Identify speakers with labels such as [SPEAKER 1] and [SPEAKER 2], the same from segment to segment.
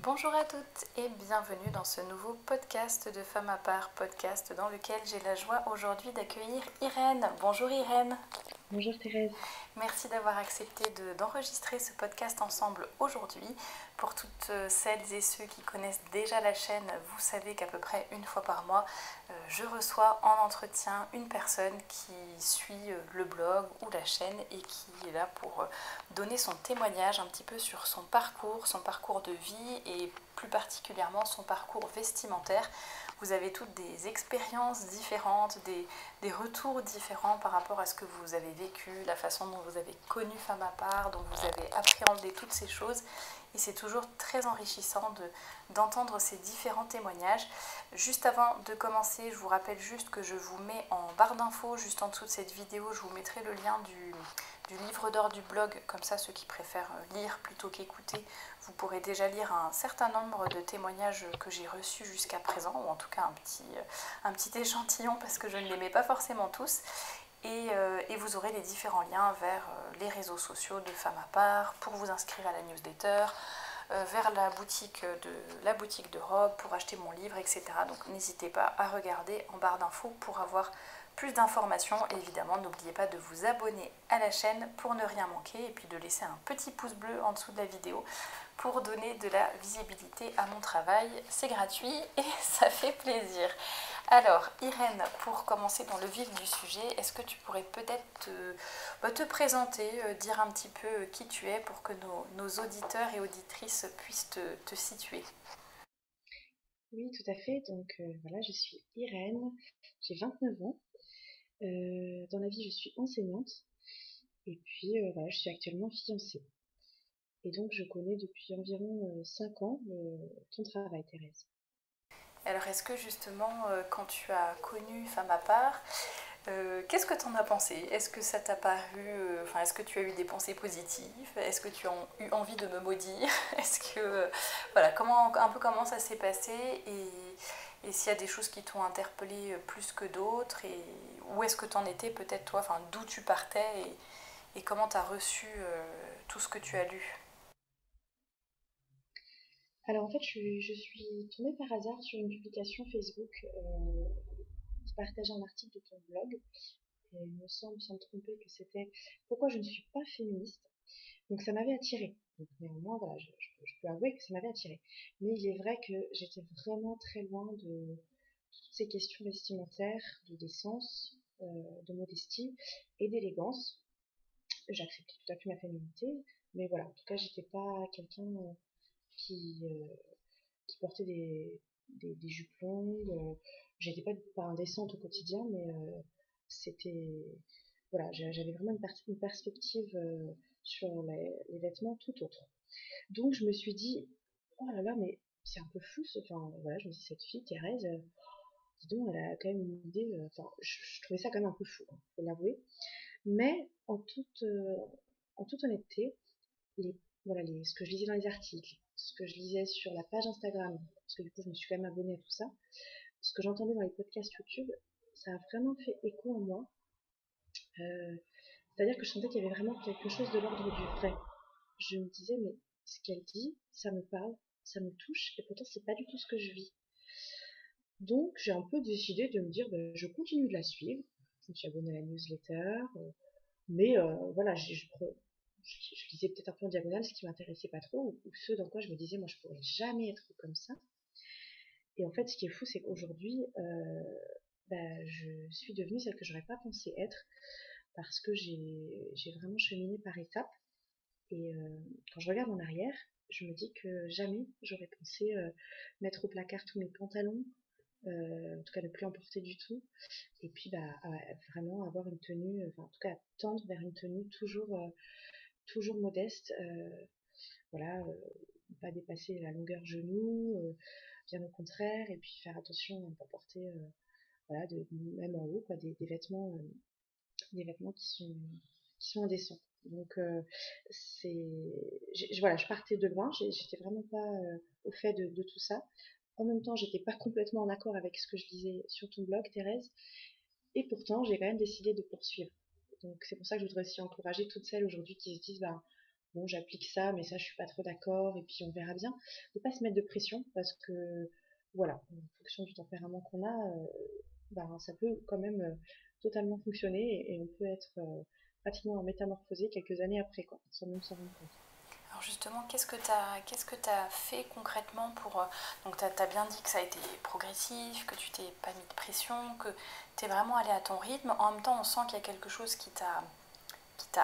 [SPEAKER 1] Bonjour à toutes et bienvenue dans ce nouveau podcast de Femmes à part, podcast dans lequel j'ai la joie aujourd'hui d'accueillir Irène. Bonjour Irène.
[SPEAKER 2] Bonjour Thérèse.
[SPEAKER 1] Merci d'avoir accepté d'enregistrer ce podcast ensemble aujourd'hui. Pour toutes celles et ceux qui connaissent déjà la chaîne, vous savez qu'à peu près une fois par mois, je reçois en entretien une personne qui suit le blog ou la chaîne et qui est là pour donner son témoignage un petit peu sur son parcours de vie et plus particulièrement son parcours vestimentaire. Vous avez toutes des expériences différentes, des retours différents par rapport à ce que vous avez vécu, la façon dont vous avez connu Femme à part, dont vous avez appréhendé toutes ces choses. Et c'est toujours très enrichissant d'entendre ces différents témoignages. Juste avant de commencer, je vous rappelle juste que je vous mets en barre d'infos, juste en dessous de cette vidéo, je vous mettrai le lien du livre d'or du blog, comme ça ceux qui préfèrent lire plutôt qu'écouter, vous pourrez déjà lire un certain nombre de témoignages que j'ai reçus jusqu'à présent, ou en tout cas un petit échantillon parce que je ne les mets pas forcément tous. Et vous aurez les différents liens vers les réseaux sociaux de Femmes à part, pour vous inscrire à la newsletter, vers la boutique de robes, pour acheter mon livre, etc. Donc n'hésitez pas à regarder en barre d'infos pour avoir plus d'informations. Et évidemment, n'oubliez pas de vous abonner à la chaîne pour ne rien manquer et puis de laisser un petit pouce bleu en dessous de la vidéo pour donner de la visibilité à mon travail. C'est gratuit et ça fait plaisir. Alors, Irène, pour commencer dans le vif du sujet, est-ce que tu pourrais peut-être te présenter, dire un petit peu qui tu es pour que nos auditeurs et auditrices puissent te situer?
[SPEAKER 2] Oui, tout à fait. Donc voilà, je suis Irène, j'ai 29 ans. Dans la vie, je suis enseignante et puis voilà, je suis actuellement fiancée. Et donc je connais depuis environ 5 ans ton travail, Thérèse.
[SPEAKER 1] Alors, est-ce que justement, quand tu as connu Femme à part, qu'est-ce que tu en as pensé? Est-ce que ça t'a paru, est-ce que tu as eu des pensées positives? Est-ce que tu as eu envie de me maudire? Est-ce que, voilà, comment ça s'est passé et s'il y a des choses qui t'ont interpellé plus que d'autres et où est-ce que tu en étais peut-être toi, d'où tu partais et comment tu as reçu tout ce que tu as lu?
[SPEAKER 2] Alors en fait, je suis tombée par hasard sur une publication Facebook qui partageait un article de ton blog. Et il me semble, sans me tromper, que c'était pourquoi je ne suis pas féministe. Donc ça m'avait attirée. Donc néanmoins, voilà, je peux avouer que ça m'avait attirée. Mais il est vrai que j'étais vraiment très loin de toutes ces questions vestimentaires, de décence, de modestie et d'élégance. J'acceptais tout à fait ma féminité, mais voilà, en tout cas, j'étais pas quelqu'un qui, euh, qui portait des jupes longues. J'étais pas indécente au quotidien, mais c'était voilà, j'avais vraiment une perspective sur les vêtements tout autre. Donc je me suis dit, oh là là, mais c'est un peu fou, enfin voilà, je me suis dit, cette fille, Thérèse, dis donc, elle a quand même une idée, enfin, je trouvais ça quand même un peu fou, hein, faut l'avouer. Mais en toute honnêteté, les, voilà, ce que je lisais dans les articles, ce que je lisais sur la page Instagram, parce que du coup je me suis quand même abonnée à tout ça, ce que j'entendais dans les podcasts YouTube, ça a vraiment fait écho en moi. Euh, C'est-à-dire que je sentais qu'il y avait vraiment quelque chose de l'ordre du vrai. Je me disais, mais ce qu'elle dit, ça me parle, ça me touche, et pourtant c'est pas du tout ce que je vis. Donc j'ai un peu décidé de me dire, ben, je continue de la suivre. Je me suis abonnée à la newsletter, mais voilà, je lisais peut-être un peu en diagonale ce qui m'intéressait pas trop, ou ce dans quoi je me disais, moi je pourrais jamais être comme ça. Et en fait, ce qui est fou, c'est qu'aujourd'hui, bah, je suis devenue celle que j'aurais pas pensé être, parce que j'ai vraiment cheminé par étapes. Et quand je regarde en arrière, je me dis que jamais j'aurais pensé mettre au placard tous mes pantalons, en tout cas ne plus en porter du tout, et puis bah, vraiment avoir une tenue, enfin en tout cas tendre vers une tenue toujours modeste, voilà, pas dépasser la longueur genou, bien au contraire, et puis faire attention à ne pas porter, voilà, même en haut, quoi, des vêtements qui sont indécents. Donc c'est, voilà, je partais de loin, j'étais vraiment pas au fait de tout ça. En même temps, j'étais pas complètement en accord avec ce que je lisais sur ton blog, Thérèse, et pourtant, j'ai quand même décidé de poursuivre. Donc c'est pour ça que je voudrais aussi encourager toutes celles aujourd'hui qui se disent, ben, bon, j'applique ça, mais ça, je suis pas trop d'accord, et puis on verra bien. De pas se mettre de pression, parce que, voilà, en fonction du tempérament qu'on a, ben, ça peut quand même totalement fonctionner, et on peut être pratiquement métamorphosé quelques années après, quoi, sans même s'en rendre compte.
[SPEAKER 1] Alors justement, qu'est-ce que tu as fait concrètement pour... donc tu as bien dit que ça a été progressif, que tu t'es pas mis de pression, que tu es vraiment allé à ton rythme. En même temps, on sent qu'il y a quelque chose qui t'a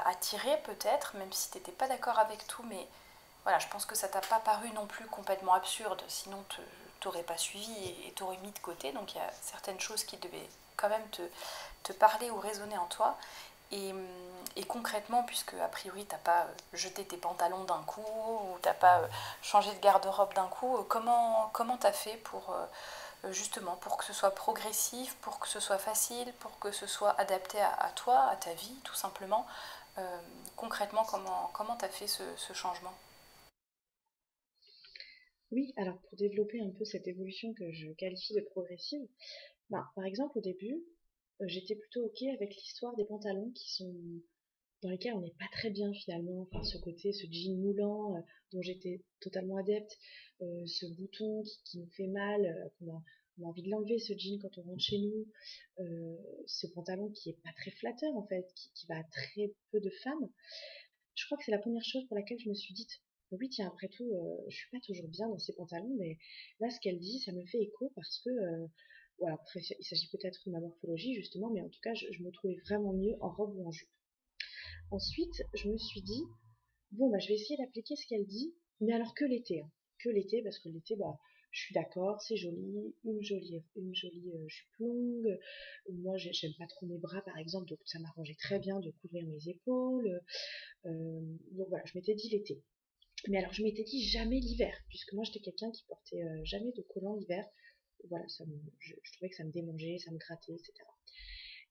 [SPEAKER 1] attiré peut-être, même si tu n'étais pas d'accord avec tout, mais voilà, je pense que ça t'a pas paru non plus complètement absurde, sinon t'aurais pas suivi et t'aurais mis de côté. Donc il y a certaines choses qui devaient quand même te parler ou résonner en toi. Et, et concrètement, puisque a priori t'as pas jeté tes pantalons d'un coup ou t'as pas changé de garde-robe d'un coup, comment t'as fait pour justement pour que ce soit progressif, pour que ce soit facile, pour que ce soit adapté à toi, à ta vie tout simplement. Concrètement, comment t'as fait ce changement?
[SPEAKER 2] Oui, alors pour développer un peu cette évolution que je qualifie de progressive, ben, par exemple au début, j'étais plutôt ok avec l'histoire des pantalons qui sont dans lesquels on n'est pas très bien finalement, enfin ce côté, ce jean moulant dont j'étais totalement adepte, ce bouton qui nous fait mal, on a envie de l'enlever ce jean quand on rentre chez nous, ce pantalon qui est pas très flatteur en fait, qui va à très peu de femmes. Je crois que c'est la première chose pour laquelle je me suis dite, oui tiens après tout, je suis pas toujours bien dans ces pantalons, mais là ce qu'elle dit, ça me fait écho parce que voilà, après, il s'agit peut-être de ma morphologie justement, mais en tout cas je me trouvais vraiment mieux en robe ou en jupe. Ensuite, je me suis dit, bon, bah, je vais essayer d'appliquer ce qu'elle dit, mais alors que l'été, hein. Que l'été, parce que l'été, bah, je suis d'accord, c'est joli, une jolie jupe longue. Moi, j'aime pas trop mes bras, par exemple, donc ça m'arrangeait très bien de couvrir mes épaules. Donc voilà, je m'étais dit l'été. Mais alors, je m'étais dit jamais l'hiver, puisque moi, j'étais quelqu'un qui portait jamais de collant l'hiver. Voilà, je trouvais que ça me démangeait, ça me grattait, etc.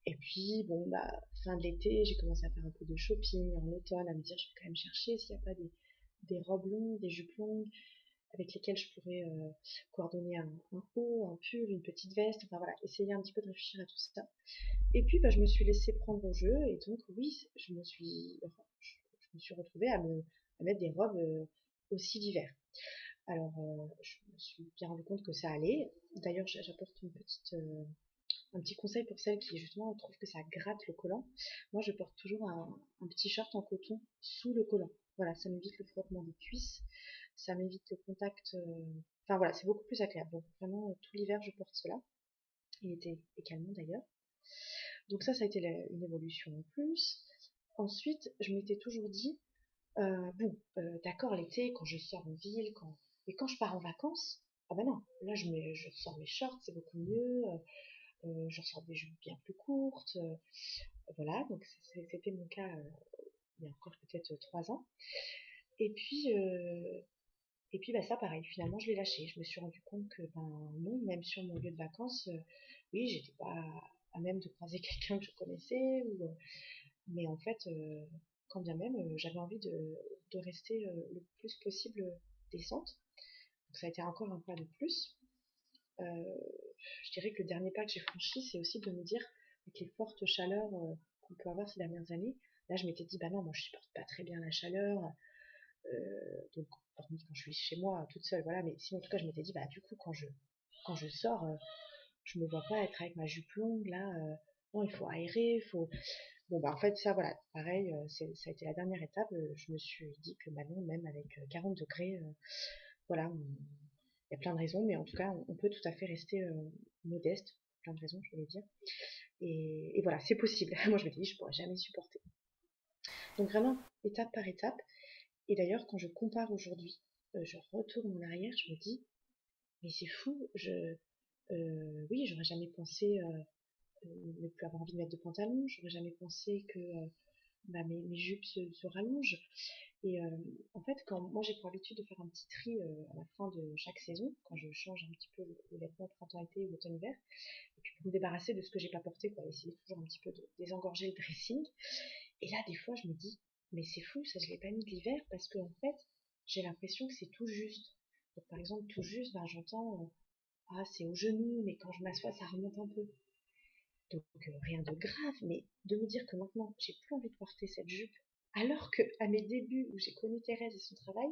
[SPEAKER 2] Et puis, bon, bah, fin de l'été, j'ai commencé à faire un peu de shopping en automne, à me dire, je vais quand même chercher s'il n'y a pas des robes longues, des jupes longues, avec lesquelles je pourrais coordonner un haut, un pull, une petite veste, enfin voilà, essayer un petit peu de réfléchir à tout ça. Et puis, bah, je me suis laissée prendre au jeu, et donc, oui, je me suis retrouvée à mettre des robes aussi d'hiver. Alors, je me suis bien rendu compte que ça allait. D'ailleurs, j'apporte un petit conseil pour celles qui justement trouvent que ça gratte le collant. Moi, je porte toujours un petit short en coton sous le collant. Voilà, ça m'évite le frottement des cuisses, ça m'évite le contact. Enfin voilà, c'est beaucoup plus agréable. Donc vraiment, tout l'hiver, je porte cela. Il était également d'ailleurs. Donc ça a été une évolution en plus. Ensuite, je m'étais toujours dit, bon, d'accord, l'été, quand je sors en ville, mais quand je pars en vacances, ah ben non, là je ressors mes shorts, c'est beaucoup mieux. Je ressors des jupes bien plus courtes. Voilà, donc c'était mon cas il y a encore peut-être 3 ans. Et puis, euh, et puis bah, ça, pareil, finalement, je l'ai lâché. Je me suis rendu compte que, ben non, même sur mon lieu de vacances, oui, j'étais pas à même de croiser quelqu'un que je connaissais. Mais en fait, quand bien même, j'avais envie de rester le plus possible décente. Donc ça a été encore un pas de plus. Euh, je dirais que le dernier pas que j'ai franchi, c'est aussi de me dire, avec les fortes chaleurs qu'on peut avoir ces dernières années, là je m'étais dit, bah non, moi je supporte pas très bien la chaleur, donc hormis quand je suis chez moi toute seule, voilà, mais sinon en tout cas je m'étais dit, bah du coup quand je sors, je me vois pas être avec ma jupe longue là, non il faut aérer, il faut... Bon bah en fait ça voilà, pareil, ça a été la dernière étape, je me suis dit que maintenant même avec 40 degrés, voilà, il y a plein de raisons, mais en tout cas, on peut tout à fait rester modeste, plein de raisons, je voulais dire. Et voilà, c'est possible. Moi, je m'étais dit, je pourrais jamais supporter. Donc vraiment, étape par étape. Et d'ailleurs, quand je compare aujourd'hui, je retourne en arrière, je me dis, mais c'est fou, oui, j'aurais jamais pensé ne plus avoir envie de mettre de pantalon, j'aurais jamais pensé que bah, mes jupes se rallongent. Et en fait, quand moi j'ai pour habitude de faire un petit tri à la fin de chaque saison, quand je change un petit peu les vêtements printemps-été ou automne-hiver, et puis pour me débarrasser de ce que j'ai pas porté, quoi, essayer toujours un petit peu de désengorger le dressing. Et là, des fois, je me dis, mais c'est fou, ça je l'ai pas mis de l'hiver parce que en fait, j'ai l'impression que c'est tout juste. Donc par exemple, tout juste, ben, j'entends, ah c'est au genou, mais quand je m'assois, ça remonte un peu. Donc rien de grave, mais de me dire que maintenant, j'ai plus envie de porter cette jupe Alors que à mes débuts où j'ai connu Thérèse et son travail,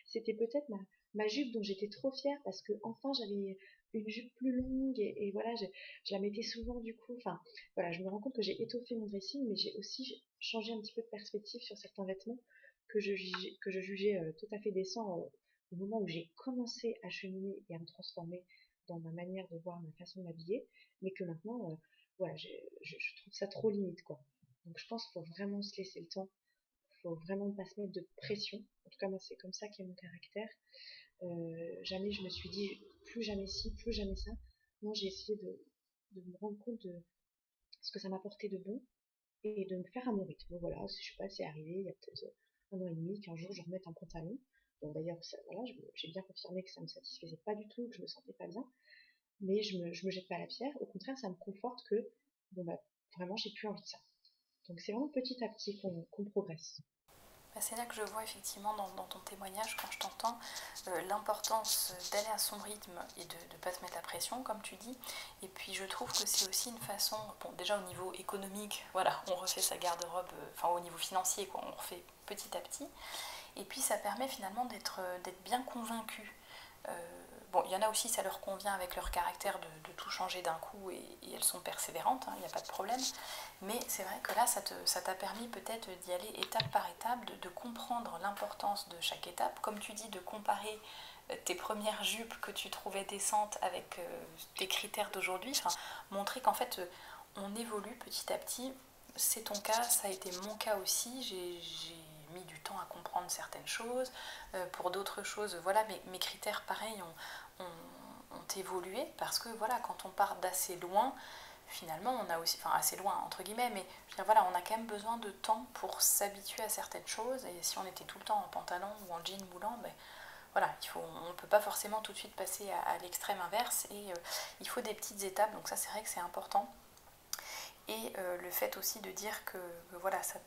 [SPEAKER 2] c'était peut-être ma jupe dont j'étais trop fière parce que enfin j'avais une jupe plus longue et voilà, je la mettais souvent du coup. Enfin, voilà, je me rends compte que j'ai étoffé mon dressing, mais j'ai aussi changé un petit peu de perspective sur certains vêtements que je jugeais tout à fait décents au moment où j'ai commencé à cheminer et à me transformer dans ma manière de voir, ma façon de m'habiller, mais que maintenant, voilà, je trouve ça trop limite, quoi. Donc je pense qu'il faut vraiment se laisser le temps, faut vraiment pas se mettre de pression. En tout cas, moi, c'est comme ça qu'est mon caractère. Jamais je me suis dit plus jamais ci, plus jamais ça. Non, j'ai essayé de me rendre compte de ce que ça m'apportait de bon et de me faire à mon rythme. Voilà, je sais pas, c'est arrivé il y a peut-être 1 an et demi qu'un jour je remette un pantalon. Bon, d'ailleurs, voilà, j'ai bien confirmé que ça me satisfaisait pas du tout, que je me sentais pas bien, mais je me jette pas la pierre. Au contraire, ça me conforte que, bon, bah, vraiment, j'ai plus envie de ça. Donc, c'est vraiment petit à petit qu'on progresse.
[SPEAKER 1] Bah, c'est là que je vois effectivement dans ton témoignage, quand je t'entends, l'importance d'aller à son rythme et de ne pas te mettre la pression, comme tu dis. Et puis je trouve que c'est aussi une façon, bon déjà au niveau économique, voilà, on refait sa garde-robe, enfin au niveau financier, quoi, on refait petit à petit. Et puis ça permet finalement d'être bien convaincu. Euh, bon, il y en a aussi, ça leur convient avec leur caractère de tout changer d'un coup et elles sont persévérantes, il n'y a pas de problème. Mais c'est vrai que là, ça t'a permis peut-être d'y aller étape par étape, de comprendre l'importance de chaque étape. Comme tu dis, de comparer tes premières jupes que tu trouvais décentes avec tes critères d'aujourd'hui. Enfin, montrer qu'en fait, on évolue petit à petit. C'est ton cas, ça a été mon cas aussi. J'ai mis du temps à comprendre certaines choses. Pour d'autres choses, voilà, mes critères, pareil, ont évolué parce que voilà, quand on part d'assez loin, finalement, on a aussi, enfin assez loin entre guillemets, mais je veux dire, voilà, on a quand même besoin de temps pour s'habituer à certaines choses. Et si on était tout le temps en pantalon ou en jean moulant, ben voilà, on ne peut pas forcément tout de suite passer à l'extrême inverse et il faut des petites étapes. Donc ça, c'est vrai que c'est important. Et le fait aussi de dire que voilà, ça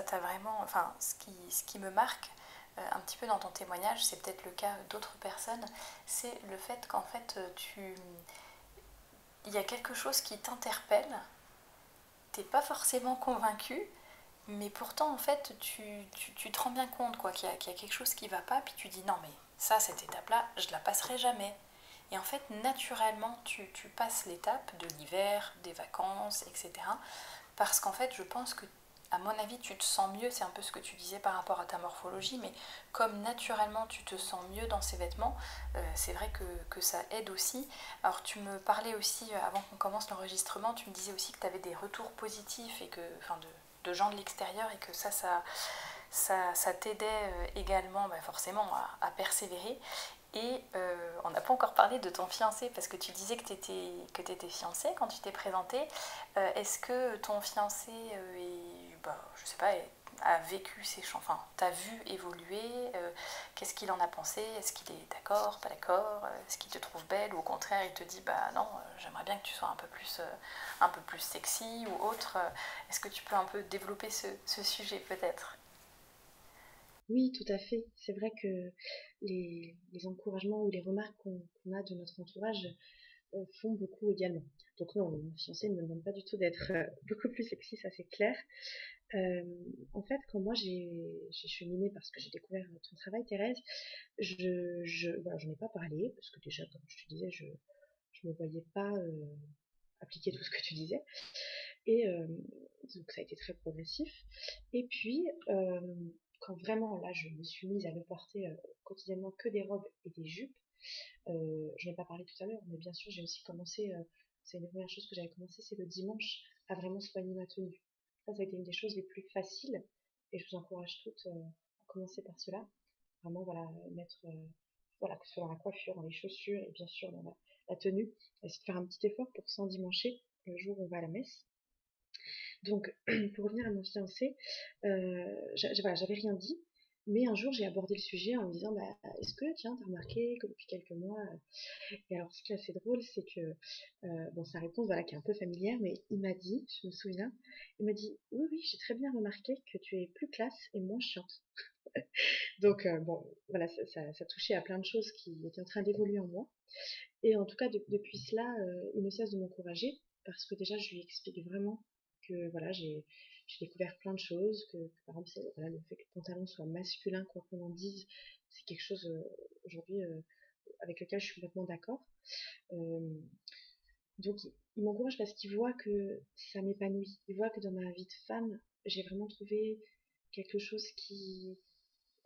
[SPEAKER 1] t'a vraiment, enfin, ce qui me marque un petit peu dans ton témoignage, c'est peut-être le cas d'autres personnes, c'est le fait qu'en fait, il y a quelque chose qui t'interpelle, t'es pas forcément convaincu, mais pourtant en fait tu te rends bien compte quoi, qu'il y a quelque chose qui va pas, puis tu dis non mais ça, cette étape-là, je la passerai jamais. Et en fait, naturellement, tu passes l'étape de l'hiver, des vacances, etc. Parce qu'en fait, je pense que, à mon avis, tu te sens mieux, c'est un peu ce que tu disais par rapport à ta morphologie, mais comme naturellement tu te sens mieux dans ces vêtements, c'est vrai que ça aide aussi. Alors tu me parlais aussi, avant qu'on commence l'enregistrement, tu me disais aussi que tu avais des retours positifs et que, enfin de gens de l'extérieur et que ça t'aidait également bah, forcément à persévérer. Et on n'a pas encore parlé de ton fiancé parce que tu disais que tu étais fiancée quand tu t'es présentée. Est-ce que ton fiancé bah, je sais pas, a vécu ces chansons, enfin, t'a vu évoluer, qu'est-ce qu'il en a pensé, est-ce qu'il est d'accord, pas d'accord, est-ce qu'il te trouve belle ou au contraire il te dit bah non, j'aimerais bien que tu sois un peu plus sexy ou autre. Est-ce que tu peux un peu développer ce sujet peut-être?
[SPEAKER 2] Oui, tout à fait. C'est vrai que les encouragements ou les remarques qu'on a de notre entourage font beaucoup également. Donc non, mon fiancé ne me demande pas du tout d'être beaucoup plus sexy, ça c'est clair. Euh, En fait, quand moi j'ai cheminé parce que j'ai découvert ton travail, Thérèse, voilà, j'en ai pas parlé parce que déjà, comme je te disais, je me voyais pas appliquer tout ce que tu disais. Et donc ça a été très progressif. Et puis, quand vraiment là, je me suis mise à ne porter quotidiennement que des robes et des jupes, je n'ai pas parlé tout à l'heure, mais bien sûr, j'ai aussi commencé, c'est une des premières choses que j'avais commencé, c'est le dimanche, à vraiment soigner ma tenue. Ça a été une des choses les plus faciles, et je vous encourage toutes à commencer par cela. Vraiment, voilà, mettre, voilà, que ce soit dans la coiffure, dans les chaussures, et bien sûr dans la tenue, essayer de faire un petit effort pour s'endimancher le jour où on va à la messe. Donc, pour revenir à mon fiancé, voilà, j'avais rien dit, mais un jour j'ai abordé le sujet en me disant, bah, est-ce que, tiens, t'as remarqué que depuis quelques mois, et alors ce qui est assez drôle, c'est que, bon, sa réponse, voilà, qui est un peu familière, mais il m'a dit, je me souviens, il m'a dit, oui, oui, j'ai très bien remarqué que tu es plus classe et moins chiante. Donc, bon, voilà, ça touchait à plein de choses qui étaient en train d'évoluer en moi. Et en tout cas, depuis cela, il ne cesse de m'encourager parce que déjà, je lui explique vraiment que voilà, J'ai découvert plein de choses, par exemple, voilà, le fait que le pantalon soit masculin, quoi qu'on en dise, c'est quelque chose aujourd'hui avec lequel je suis complètement d'accord. Euh, donc, il m'encourage parce qu'il voit que ça m'épanouit. Il voit que dans ma vie de femme, j'ai vraiment trouvé quelque chose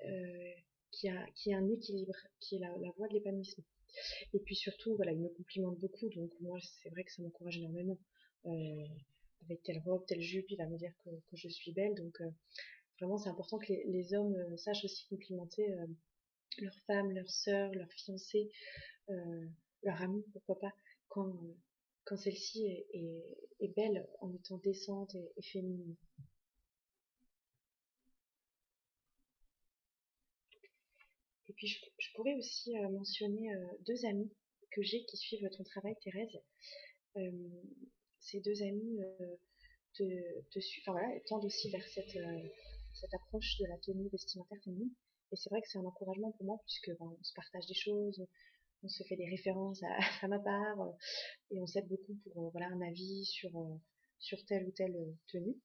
[SPEAKER 2] euh, qui a un équilibre, qui est la voie de l'épanouissement. Et puis surtout, voilà, il me complimente beaucoup, donc moi, c'est vrai que ça m'encourage énormément. Euh, Avec telle robe, telle jupe, il va me dire que je suis belle, donc vraiment, c'est important que les hommes sachent aussi complimenter leurs femmes, leurs sœurs, leurs fiancées, euh, leur amie, pourquoi pas, quand celle-ci est belle en étant décente et féminine. Et puis je pourrais aussi mentionner deux amies que j'ai qui suivent ton travail, Thérèse. Euh, Ces deux amies enfin, voilà, tendent aussi vers cette approche de la tenue vestimentaire féminine. Et c'est vrai que c'est un encouragement pour moi puisque ben, on se partage des choses, on se fait des références à ma part et on s'aide beaucoup pour voilà, un avis sur telle ou telle tenue.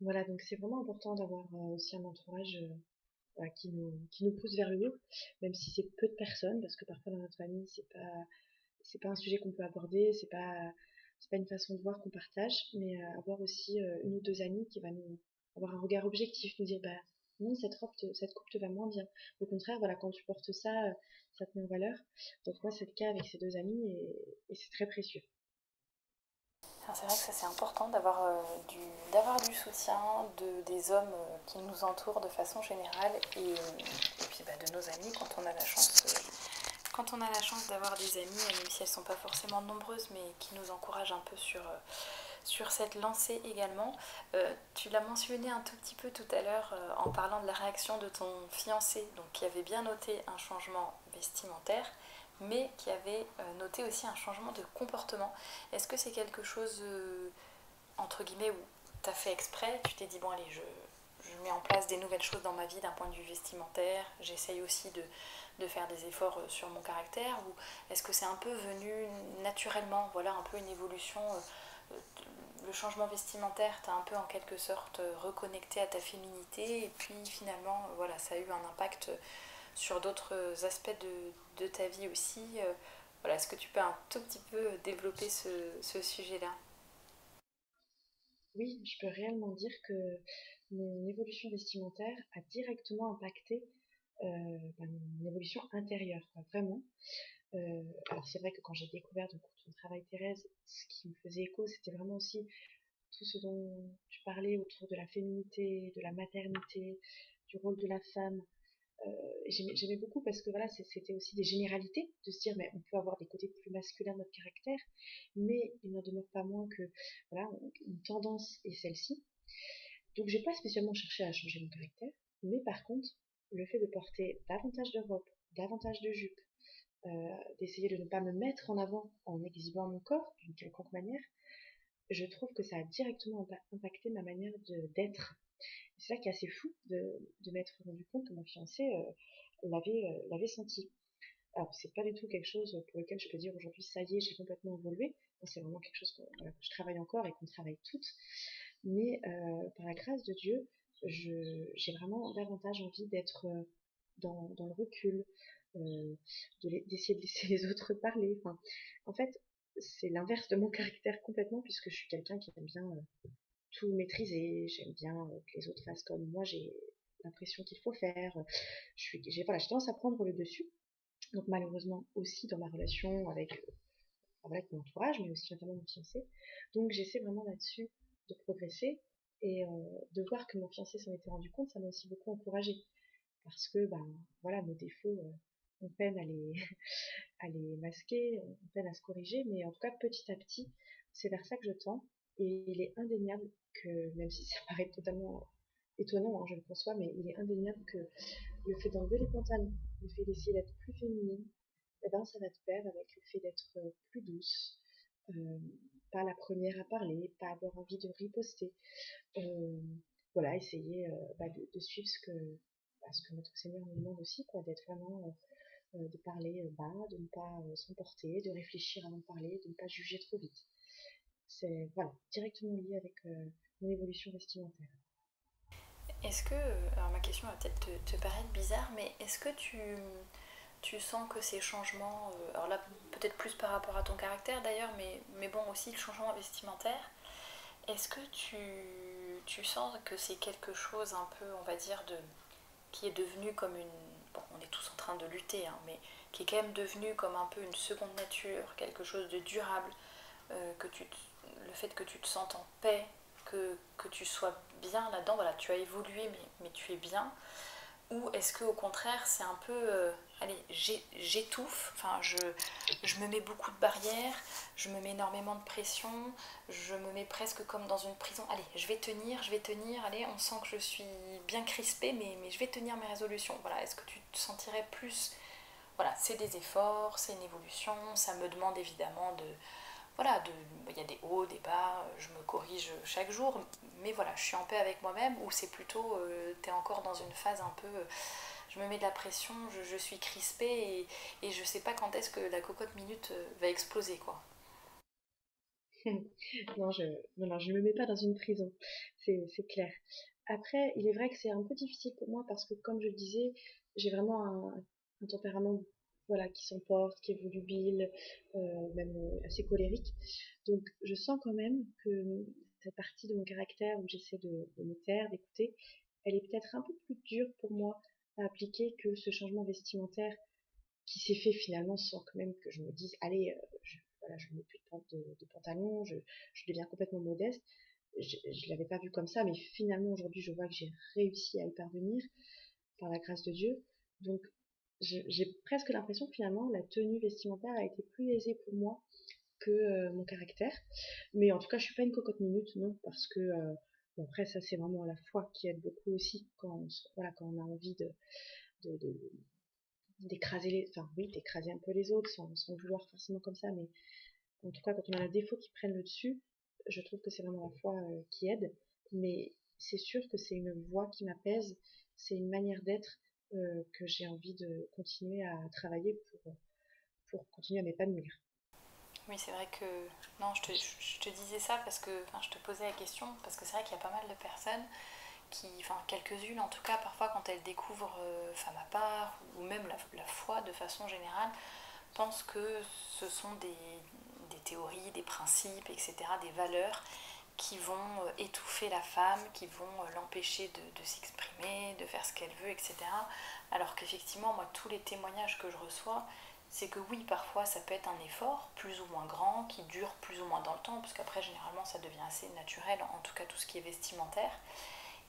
[SPEAKER 2] Voilà, donc c'est vraiment important d'avoir aussi un entourage voilà, qui nous pousse vers le haut, même si c'est peu de personnes, parce que parfois dans notre famille, c'est pas un sujet qu'on peut aborder, c'est pas une façon de voir qu'on partage, mais avoir aussi une ou deux amies qui va nous avoir un regard objectif, nous dire bah non, cette coupe te va moins bien. Au contraire, voilà, quand tu portes ça, ça te met en valeur. Donc moi, c'est le cas avec ces deux amies et c'est très précieux.
[SPEAKER 1] Enfin, c'est vrai que ça c'est important d'avoir du soutien des hommes qui nous entourent de façon générale et puis bah, de nos amis quand on a la chance d'avoir des amies, même si elles ne sont pas forcément nombreuses, mais qui nous encouragent un peu sur cette lancée également. Tu l'as mentionné un tout petit peu tout à l'heure en parlant de la réaction de ton fiancé, donc qui avait bien noté un changement vestimentaire, mais qui avait noté aussi un changement de comportement. Est-ce que c'est quelque chose, entre guillemets, où tu as fait exprès, tu t'es dit, bon allez, je mets en place des nouvelles choses dans ma vie d'un point de vue vestimentaire, j'essaye aussi de faire des efforts sur mon caractère, ou est-ce que c'est un peu venu naturellement, voilà, un peu une évolution le changement vestimentaire t'a un peu en quelque sorte reconnecté à ta féminité et puis finalement voilà ça a eu un impact sur d'autres aspects de ta vie aussi. Voilà, est-ce que tu peux un tout petit peu développer ce sujet-là?
[SPEAKER 2] Oui, je peux réellement dire que mon évolution vestimentaire a directement impacté mon évolution intérieure, quoi, vraiment. Alors c'est vrai que quand j'ai découvert donc, ton travail, Thérèse, ce qui me faisait écho, c'était vraiment aussi tout ce dont tu parlais autour de la féminité, de la maternité, du rôle de la femme. J'aimais beaucoup parce que voilà, c'était aussi des généralités, de se dire mais on peut avoir des côtés plus masculins de notre caractère, mais il n'en demeure pas moins que voilà, une tendance est celle-ci. Donc j'ai pas spécialement cherché à changer mon caractère, mais par contre, le fait de porter davantage de robes, davantage de jupes, d'essayer de ne pas me mettre en avant en exhibant mon corps d'une quelconque manière, je trouve que ça a directement impacté ma manière d'être. C'est ça qui est assez fou de m'être rendu compte que mon fiancé l'avait senti. Alors, c'est pas du tout quelque chose pour lequel je peux dire aujourd'hui, ça y est, j'ai complètement évolué. C'est vraiment quelque chose voilà, que je travaille encore et qu'on travaille toutes. Mais par la grâce de Dieu, j'ai vraiment davantage envie d'être dans le recul, d'essayer de laisser les autres parler. Enfin, en fait, c'est l'inverse de mon caractère complètement, puisque je suis quelqu'un qui aime bien tout maîtriser, j'aime bien que les autres fassent comme moi, j'ai l'impression qu'il faut faire. Voilà, j'ai tendance à prendre le dessus. Donc malheureusement aussi dans ma relation avec mon entourage, mais aussi notamment mon fiancé. Donc j'essaie vraiment là-dessus de progresser et de voir que mon fiancé s'en était rendu compte, ça m'a aussi beaucoup encouragée. Parce que ben voilà, nos défauts, on peine à les masquer, on peine à se corriger, mais en tout cas petit à petit, c'est vers ça que je tends. Et il est indéniable que, même si ça paraît totalement étonnant, hein, je le conçois, mais il est indéniable que le fait d'enlever les pantalons, le fait d'essayer d'être plus féminine, eh ben, ça va de pair avec le fait d'être plus douce, euh, pas la première à parler, pas avoir envie de riposter. Euh, voilà, essayer de suivre ce que notre Seigneur nous demande aussi, quoi, d'être vraiment de parler bas, de ne pas s'emporter, de réfléchir avant de parler, de ne pas juger trop vite. C'est voilà, directement lié avec mon évolution vestimentaire.
[SPEAKER 1] Est-ce que, alors ma question va peut-être te paraître bizarre, mais est-ce que tu sens que ces changements, alors là peut-être plus par rapport à ton caractère d'ailleurs, mais bon aussi le changement vestimentaire, est-ce que tu sens que c'est quelque chose un peu, on va dire, qui est devenu comme une... Bon, on est tous en train de lutter, hein, mais qui est quand même devenu comme un peu une seconde nature, quelque chose de durable, le fait que tu te sentes en paix, que tu sois bien là-dedans, voilà, tu as évolué, mais tu es bien. Ou est-ce que au contraire c'est un peu allez, j'étouffe, enfin je me mets beaucoup de barrières, je me mets énormément de pression, je me mets presque comme dans une prison. Allez, je vais tenir, allez, on sent que je suis bien crispée, mais je vais tenir mes résolutions. Voilà, est-ce que tu te sentirais plus, voilà, c'est des efforts, c'est une évolution, ça me demande évidemment de, voilà, il y a des hauts, des bas, je me corrige chaque jour, mais voilà, je suis en paix avec moi-même, ou c'est plutôt, t'es encore dans une phase un peu, je me mets de la pression, je suis crispée, et je sais pas quand est-ce que la cocotte minute va exploser, quoi.
[SPEAKER 2] Non, non, je ne me mets pas dans une prison, c'est clair. Après, il est vrai que c'est un peu difficile pour moi parce que, comme je le disais, j'ai vraiment un tempérament voilà, qui s'emporte, qui est volubile, même assez colérique. Donc, je sens quand même que cette partie de mon caractère où j'essaie de me taire, d'écouter, elle est peut-être un peu plus dure pour moi à appliquer que ce changement vestimentaire qui s'est fait finalement sans quand même que je me dise, allez, voilà, je ne mets plus de pantalon, je deviens complètement modeste. Je ne l'avais pas vu comme ça, mais finalement aujourd'hui je vois que j'ai réussi à y parvenir par la grâce de Dieu. Donc j'ai presque l'impression que finalement la tenue vestimentaire a été plus aisée pour moi que mon caractère. Mais en tout cas je suis pas une cocotte minute, non, parce que bon, après ça c'est vraiment la foi qui aide beaucoup aussi quand voilà, quand on a envie de, de, d'écraser enfin oui, d'écraser un peu les autres sans vouloir forcément comme ça, mais en tout cas quand on a un défaut qui prenne le dessus, je trouve que c'est vraiment la foi qui aide, mais c'est sûr que c'est une voix qui m'apaise, c'est une manière d'être que j'ai envie de continuer à travailler pour continuer à m'épanouir.
[SPEAKER 1] Oui, c'est vrai que, non, je te disais ça parce que, enfin, je te posais la question, parce que c'est vrai qu'il y a pas mal de personnes qui, enfin quelques-unes en tout cas, parfois quand elles découvrent Femme à part, ou même la foi de façon générale, pensent que ce sont des théories, des principes, etc., des valeurs qui vont étouffer la femme, qui vont l'empêcher de s'exprimer, de faire ce qu'elle veut, etc. Alors qu'effectivement, moi, tous les témoignages que je reçois, c'est que oui, parfois ça peut être un effort plus ou moins grand, qui dure plus ou moins dans le temps, parce qu'après, généralement, ça devient assez naturel, en tout cas tout ce qui est vestimentaire.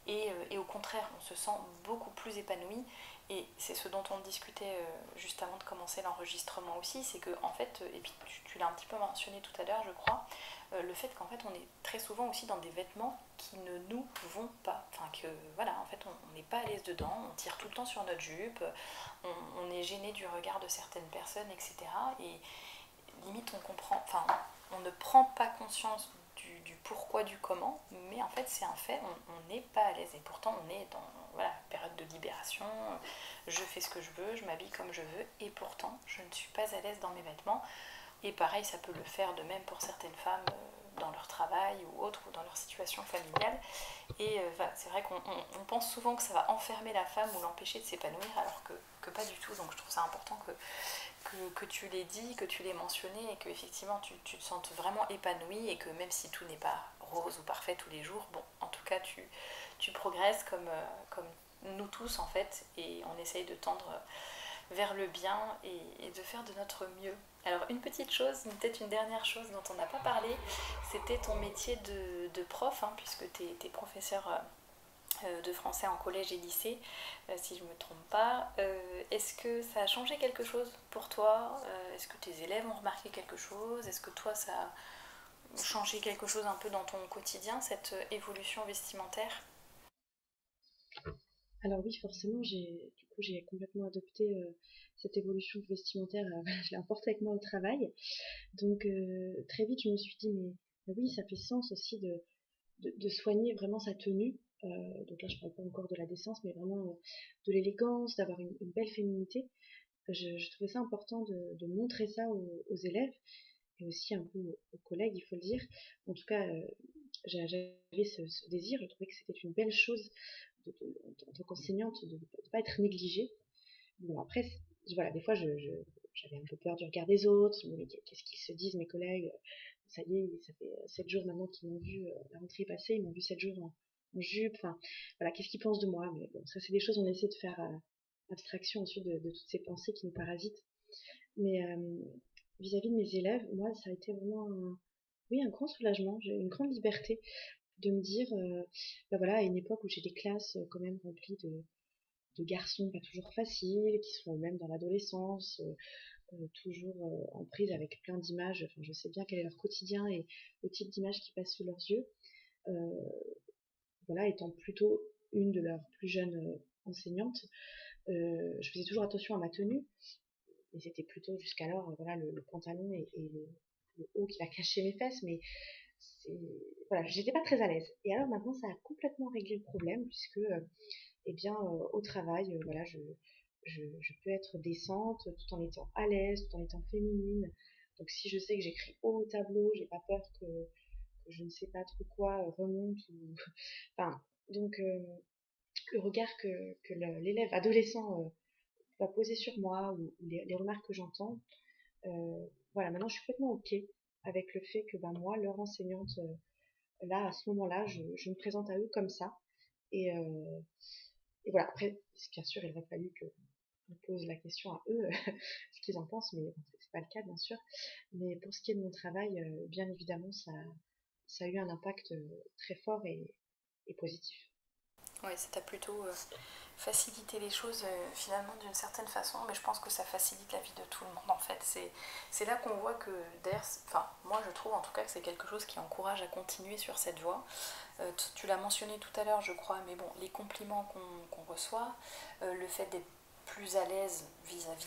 [SPEAKER 1] Et au contraire, on se sent beaucoup plus épanoui. Et c'est ce dont on discutait juste avant de commencer l'enregistrement aussi, c'est que en fait, et puis tu l'as un petit peu mentionné tout à l'heure, je crois, le fait qu'en fait on est très souvent aussi dans des vêtements qui ne nous vont pas. Enfin que voilà, en fait on n'est pas à l'aise dedans, on tire tout le temps sur notre jupe, on est gêné du regard de certaines personnes, etc. Et limite on comprend, enfin on ne prend pas conscience du pourquoi, du comment, mais en fait c'est un fait, on n'est pas à l'aise et pourtant on est dans voilà, période de libération, je fais ce que je veux, je m'habille comme je veux et pourtant je ne suis pas à l'aise dans mes vêtements. Et pareil, ça peut le faire de même pour certaines femmes dans leur travail ou autre, ou dans leur situation familiale. Et voilà, c'est vrai qu'on pense souvent que ça va enfermer la femme ou l'empêcher de s'épanouir, alors que pas du tout. Donc je trouve ça important que tu l'aies dit, que tu l'aies mentionné, et que effectivement tu te sentes vraiment épanouie, et que même si tout n'est pas rose ou parfait tous les jours, bon, en tout cas tu progresses comme nous tous en fait, et on essaye de tendre vers le bien et de faire de notre mieux. Alors une petite chose, peut-être une dernière chose dont on n'a pas parlé, c'était ton métier de prof, hein, puisque tu es professeur de français en collège et lycée, si je ne me trompe pas. Est-ce que ça a changé quelque chose pour toi? Est-ce que tes élèves ont remarqué quelque chose? Est-ce que toi, ça a changé quelque chose un peu dans ton quotidien, cette évolution vestimentaire?
[SPEAKER 2] Alors oui, forcément, du coup, j'ai complètement adopté cette évolution vestimentaire, je l'ai emportée avec moi au travail. Donc très vite, je me suis dit, mais oui, ça fait sens aussi de soigner vraiment sa tenue. Donc là, je parle pas encore de la décence, mais vraiment de l'élégance, d'avoir une belle féminité. je trouvais ça important de montrer ça aux élèves et aussi un peu aux collègues, il faut le dire. En tout cas, j'avais ce désir, je trouvais que c'était une belle chose en tant qu'enseignante de ne pas être négligée. Bon, après, voilà, des fois, j'avais un peu peur du regard des autres. Je me disais, qu'est-ce qu'ils se disent, mes collègues? Ça y est, ça fait 7 jours maintenant qu'ils m'ont vu, la rentrée est passée, ils m'ont vu 7 jours en jupe. Enfin, voilà, qu'est-ce qu'ils pensent de moi? Mais bon, ça, c'est des choses, on essaie de faire abstraction ensuite de toutes ces pensées qui nous parasitent. Mais vis-à-vis de mes élèves, moi, ça a été vraiment oui, un grand soulagement. J'ai eu une grande liberté de me dire, ben voilà, à une époque où j'ai des classes quand même remplies de garçons pas toujours faciles, qui sont même dans l'adolescence, toujours en prise avec plein d'images. Enfin, je sais bien quel est leur quotidien et le type d'images qui passent sous leurs yeux. Euh, voilà, étant plutôt une de leurs plus jeunes enseignantes, je faisais toujours attention à ma tenue, mais c'était plutôt jusqu'alors voilà, le pantalon et le haut qui va cacher mes fesses, mais voilà, j'étais pas très à l'aise. Et alors maintenant, ça a complètement réglé le problème, puisque eh bien, au travail, voilà, je peux être décente tout en étant à l'aise, tout en étant féminine. Donc si je sais que j'écris haut au tableau, j'ai pas peur que je ne sais pas trop quoi remonte ou enfin donc le regard que l'élève adolescent va poser sur moi ou les remarques que j'entends, voilà, maintenant je suis complètement ok avec le fait que ben moi, leur enseignante, là à ce moment-là, je me présente à eux comme ça et, euh, et voilà. Après, bien sûr, il aurait fallu que on pose la question à eux, ce qu'ils en pensent, mais bon, c'est pas le cas, bien sûr. Mais pour ce qui est de mon travail, bien évidemment, ça a eu un impact très fort et positif.
[SPEAKER 1] Oui, ça t'a plutôt facilité les choses finalement d'une certaine façon, mais je pense que ça facilite la vie de tout le monde en fait. C'est là qu'on voit que, d'ailleurs, enfin, moi je trouve en tout cas que c'est quelque chose qui encourage à continuer sur cette voie. Tu l'as mentionné tout à l'heure, je crois, mais bon, les compliments qu'on reçoit, le fait d'être plus à l'aise vis-à-vis,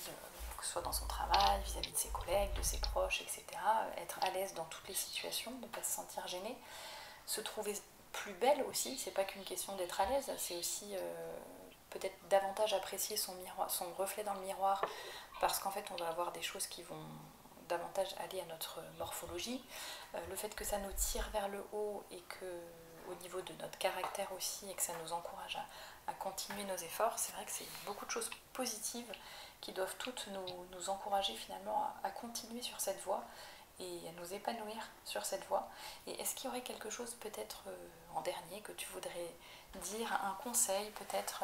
[SPEAKER 1] que ce soit dans son travail, vis-à-vis de ses collègues, de ses proches, etc., être à l'aise dans toutes les situations, ne pas se sentir gêné, se trouver plus belle aussi, c'est pas qu'une question d'être à l'aise, c'est aussi peut-être davantage apprécier son miroir, son reflet dans le miroir, parce qu'en fait on va avoir des choses qui vont davantage aller à notre morphologie. Le fait que ça nous tire vers le haut et que au niveau de notre caractère aussi et que ça nous encourage à continuer nos efforts, c'est vrai que c'est beaucoup de choses positives qui doivent toutes nous encourager finalement à continuer sur cette voie et à nous épanouir sur cette voie. Et est-ce qu'il y aurait quelque chose peut-être en dernier que tu voudrais dire, un conseil peut-être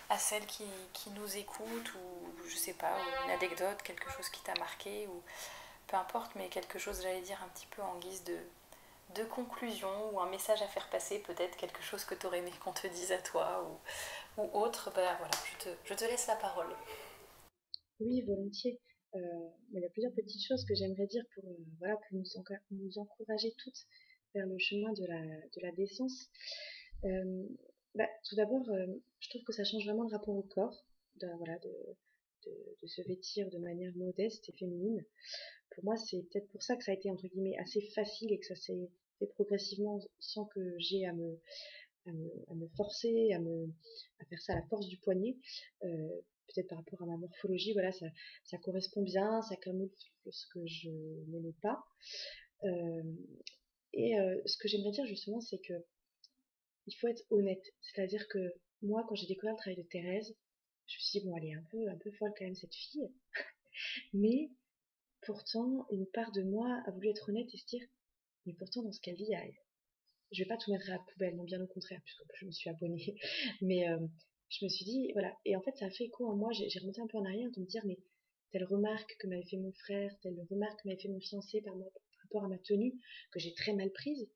[SPEAKER 1] à celles qui nous écoutent ou je sais pas, ou une anecdote, quelque chose qui t'a marqué ou peu importe, mais quelque chose j'allais dire un petit peu en guise de conclusion ou un message à faire passer, peut-être quelque chose que tu aurais aimé qu'on te dise à toi ou autre, ben voilà, je te laisse la parole.
[SPEAKER 2] Oui, volontiers. Mais il y a plusieurs petites choses que j'aimerais dire voilà, pour nous encourager toutes vers le chemin de la décence. Euh, tout d'abord, je trouve que ça change vraiment le rapport au corps, voilà, de se vêtir de manière modeste et féminine. Pour moi, c'est peut-être pour ça que ça a été entre guillemets assez facile et que ça s'est fait progressivement sans que j'ai à me forcer, à faire ça à la force du poignet. Peut-être par rapport à ma morphologie, voilà, ça correspond bien, ça camoufle ce que je n'aimais pas. Euh, Ce que j'aimerais dire justement, c'est que il faut être honnête. C'est-à-dire que moi, quand j'ai découvert le travail de Thérèse, je me suis dit, bon, elle est un peu folle quand même, cette fille. Mais pourtant, une part de moi a voulu être honnête et se dire, mais pourtant, dans ce qu'elle dit, je vais pas tout mettre à la poubelle, non, bien au contraire, puisque je me suis abonnée. Mais je me suis dit, voilà. Et en fait, ça a fait écho en moi. J'ai remonté un peu en arrière de me dire, mais telle remarque que m'avait fait mon frère, telle remarque que m'avait fait mon fiancé par rapport à ma tenue, que j'ai très mal prise.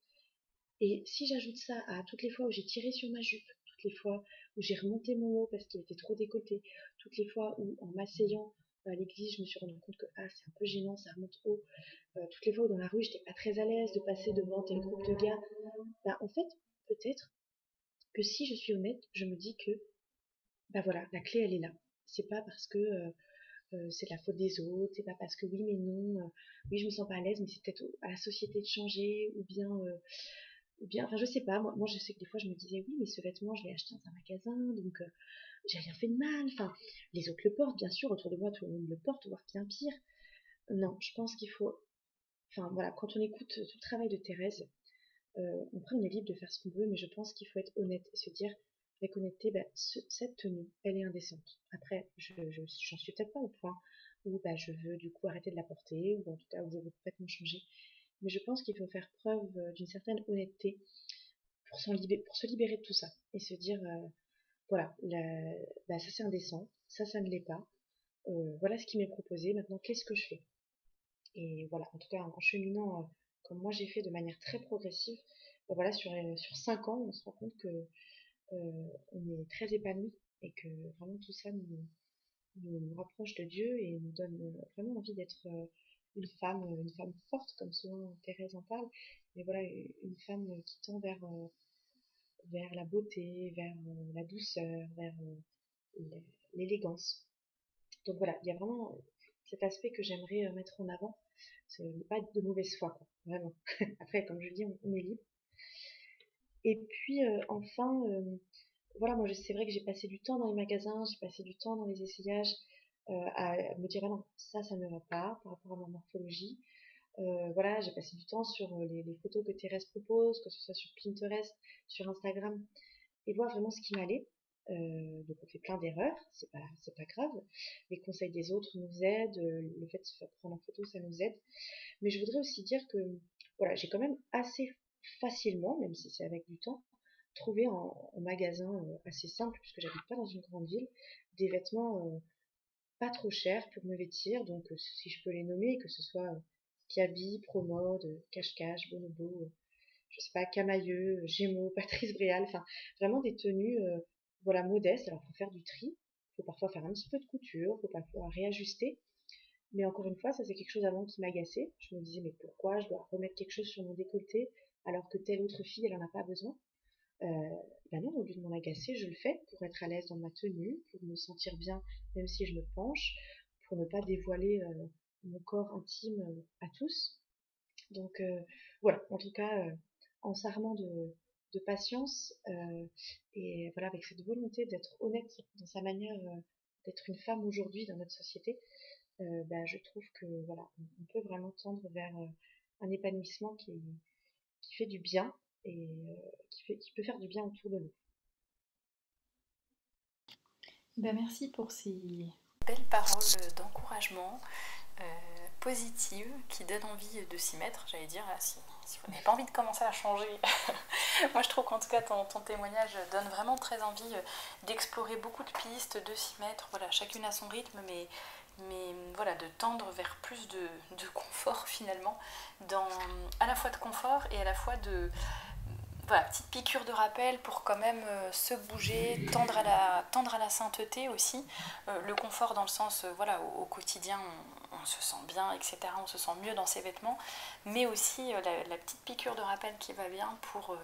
[SPEAKER 2] Et si j'ajoute ça à toutes les fois où j'ai tiré sur ma jupe, toutes les fois où j'ai remonté mon haut parce qu'il était trop décolleté, toutes les fois où, en m'asseyant à l'église, je me suis rendu compte que ah, c'est un peu gênant, ça remonte haut, toutes les fois où dans la rue, j'étais pas très à l'aise de passer devant tel groupe de gars, bah, en fait, peut-être que si je suis honnête, je me dis que, bah voilà, la clé, elle est là. C'est pas parce que c'est de la faute des autres, c'est pas parce que oui, mais non, oui, je me sens pas à l'aise, mais c'est peut-être à la société de changer, ou bien ou bien, enfin je sais pas, moi je sais que des fois je me disais oui mais ce vêtement je l'ai acheté dans un magasin donc j'ai rien fait de mal, enfin les autres le portent bien sûr, autour de moi tout le monde le porte, voire bien pire. Non, je pense qu'il faut, enfin voilà, quand on écoute tout le travail de Thérèse, après on est libre de faire ce qu'on veut, mais je pense qu'il faut être honnête et se dire avec honnêteté, bah, cette tenue, elle est indécente. Après, j'en suis peut-être pas au point où bah, je veux du coup arrêter de la porter, ou en tout cas où je veux complètement changer. Mais je pense qu'il faut faire preuve d'une certaine honnêteté pour se libérer de tout ça et se dire, voilà, bah, ça c'est indécent, ça ne l'est pas. Voilà ce qui m'est proposé, maintenant qu'est-ce que je fais? Et voilà, en tout cas en cheminant comme moi j'ai fait de manière très progressive, voilà, sur 5 ans, on se rend compte que on est très épanoui et que vraiment tout ça nous rapproche de Dieu et nous donne vraiment envie d'être une femme forte, comme souvent Thérèse en parle, mais voilà, une femme qui tend vers la beauté, vers la douceur, vers l'élégance. Donc voilà, il y a vraiment cet aspect que j'aimerais mettre en avant, ne pas être de mauvaise foi, quoi, vraiment. Après, comme je dis, on est libre. Et puis enfin, voilà, moi c'est vrai que j'ai passé du temps dans les magasins, j'ai passé du temps dans les essayages à me dire ah non, ça ne va pas par rapport à ma morphologie. Voilà, j'ai passé du temps sur les photos que Thérèse propose, que ce soit sur Pinterest, sur Instagram, et voir vraiment ce qui m'allait. Donc on fait plein d'erreurs, c'est pas grave. Les conseils des autres nous aident, le fait de se faire prendre en photo, ça nous aide. Mais je voudrais aussi dire que voilà, j'ai quand même assez facilement, même si c'est avec du temps, trouvé en magasin assez simple, puisque j'habite pas dans une grande ville, des vêtements pas trop chers pour me vêtir. Donc si je peux les nommer, que ce soit Kiabi, Promode, Cache-Cache, Bonobo, je sais pas, Camailleux, Gémeaux, Patrice Bréal, enfin vraiment des tenues voilà, modestes. Alors faut faire du tri, il faut parfois faire un petit peu de couture, faut parfois réajuster. Mais encore une fois, ça c'est quelque chose avant qui m'agaçait. Je me disais mais pourquoi je dois remettre quelque chose sur mon décolleté alors que telle autre fille elle en a pas besoin. euh, Ben non, au lieu de m'en agacer, je le fais pour être à l'aise dans ma tenue, pour me sentir bien même si je me penche, pour ne pas dévoiler mon corps intime à tous. Donc voilà, en tout cas, en s'armant de patience et voilà, avec cette volonté d'être honnête dans sa manière d'être une femme aujourd'hui dans notre société, bah, je trouve que voilà, on peut vraiment tendre vers un épanouissement qui fait du bien et qui peut faire du bien autour de nous.
[SPEAKER 1] Ben, merci pour ces belles paroles d'encouragement positives qui donnent envie de s'y mettre. J'allais dire, si vous n'avez pas envie de commencer à changer, moi je trouve qu'en tout cas ton témoignage donne vraiment très envie d'explorer beaucoup de pistes, de s'y mettre. Voilà, chacune à son rythme, mais voilà, de tendre vers plus de confort finalement, à la fois de confort et à la fois de voilà, petite piqûre de rappel pour quand même se bouger, tendre à la sainteté aussi. Le confort dans le sens, voilà, au quotidien, on se sent bien, etc. On se sent mieux dans ses vêtements. Mais aussi la petite piqûre de rappel qui va bien pour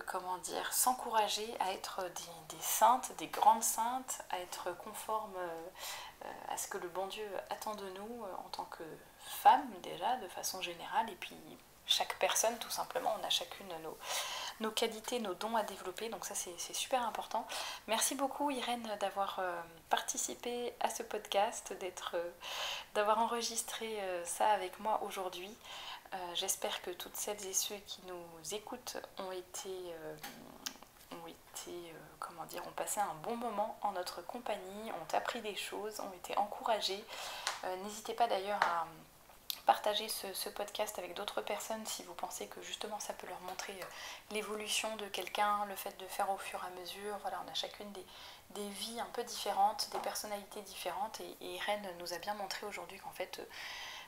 [SPEAKER 1] comment dire, s'encourager à être des saintes, des grandes saintes, à être conformes à ce que le bon Dieu attend de nous en tant que femmes déjà, de façon générale, et puis chaque personne tout simplement, on a chacune nos qualités, nos dons à développer, donc ça c'est super important. Merci beaucoup Irène d'avoir participé à ce podcast, d'avoir enregistré ça avec moi aujourd'hui. J'espère que toutes celles et ceux qui nous écoutent comment dire, ont passé un bon moment en notre compagnie, ont appris des choses, ont été encouragés. N'hésitez pas d'ailleurs à partager ce podcast avec d'autres personnes si vous pensez que justement ça peut leur montrer l'évolution de quelqu'un, le fait de faire au fur et à mesure. Voilà, on a chacune des vies un peu différentes, des personnalités différentes, et Irène nous a bien montré aujourd'hui qu'en fait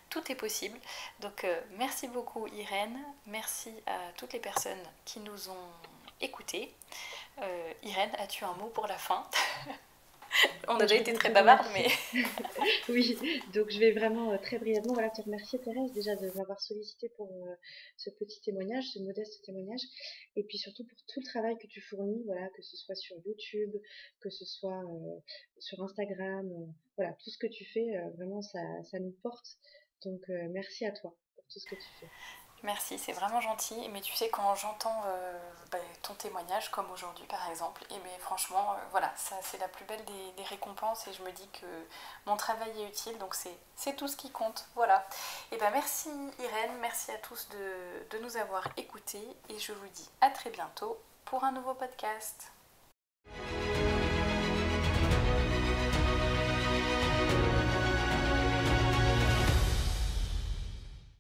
[SPEAKER 1] tout est possible. Donc merci beaucoup Irène, merci à toutes les personnes qui nous ont écoutés. Irène, as-tu un mot pour la fin? On a déjà été très bavarde, mais...
[SPEAKER 2] Oui, donc je vais vraiment très brièvement voilà, te remercier Thérèse déjà de m'avoir sollicité pour ce petit témoignage, ce modeste témoignage, et puis surtout pour tout le travail que tu fournis, voilà, que ce soit sur YouTube, que ce soit sur Instagram, voilà, tout ce que tu fais, vraiment ça nous porte. Donc merci à toi pour tout ce que tu fais.
[SPEAKER 1] Merci, c'est vraiment gentil. Mais tu sais, quand j'entends ton témoignage, comme aujourd'hui par exemple, et mais franchement, voilà, ça c'est la plus belle des récompenses et je me dis que mon travail est utile, donc c'est tout ce qui compte. Voilà. Et ben merci Irène, merci à tous de nous avoir écoutés et je vous dis à très bientôt pour un nouveau podcast.